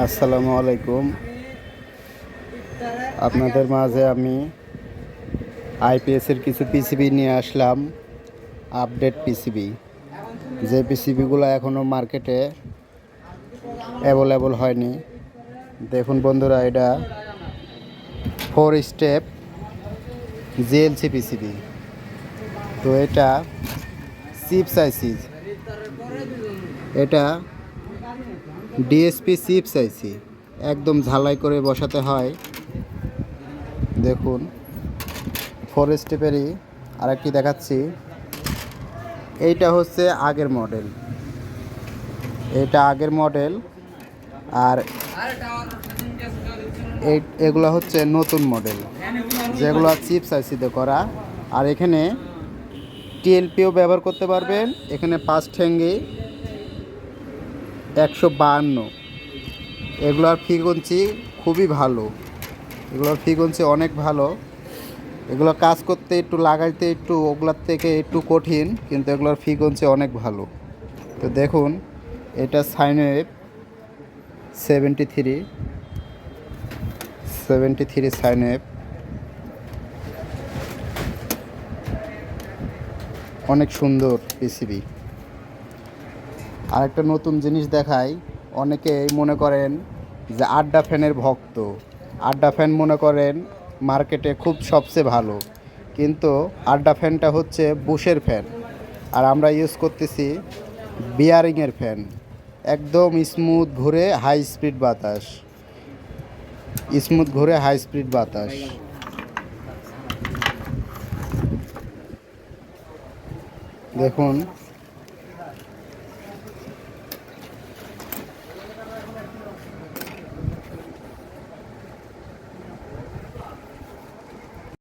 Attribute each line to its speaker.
Speaker 1: আসসালামু আলাইকুম। আপনাদের মাঝে আমি আইপিএসের কিছু পিসিবি নিয়ে আসলাম, আপডেট পিসিবি। যে পিসিবিগুলো এখনও মার্কেটে অ্যাভেলেবল হয়নি। দেখুন বন্ধুরা, এটা 4 স্টেপ জিএলসি পিসিবি। তো এটা চিপস আইসি, এটা ডিএসপি চিপস আইসি, একদম ঝালাই করে বসাতে হয়। দেখুন 4 স্টেপেরই আরেকটি দেখাচ্ছি। এইটা হচ্ছে আগের মডেল, আর এগুলো হচ্ছে নতুন মডেল, যেগুলো চিপস আইসিতে করা। আর এখানে টিএলপিও ব্যবহার করতে পারবেন। এখানে 5 ঠ্যাঙ্গি 152, এগুলোর ফ্রিকোয়েন্সি খুবই ভালো, এগুলোর ফ্রিকোয়েন্সি অনেক ভালো। এগুলো কাজ করতে একটু লাগাইতে একটু ওগুলার থেকে একটু কঠিন, কিন্তু এগুলোর ফ্রিকোয়েন্সি অনেক ভালো। তো দেখুন, এটা সাইনওয়েভ 73 সাইনওয়েভ, অনেক সুন্দর পিসিবি। আরেকটা নতুন জিনিস দেখাই। অনেকেই মনে করেন যে আড্ডা ফ্যানের ভক্ত, আড্ডা ফ্যান মনে করেন মার্কেটে খুব সবচেয়ে ভালো, কিন্তু আড্ডা ফ্যানটা হচ্ছে বুশের ফ্যান, আর আমরা ইউজ করতেছি বিয়ারিংয়ের ফ্যান। একদম স্মুথ ঘুরে হাই স্পিড বাতাস, দেখুন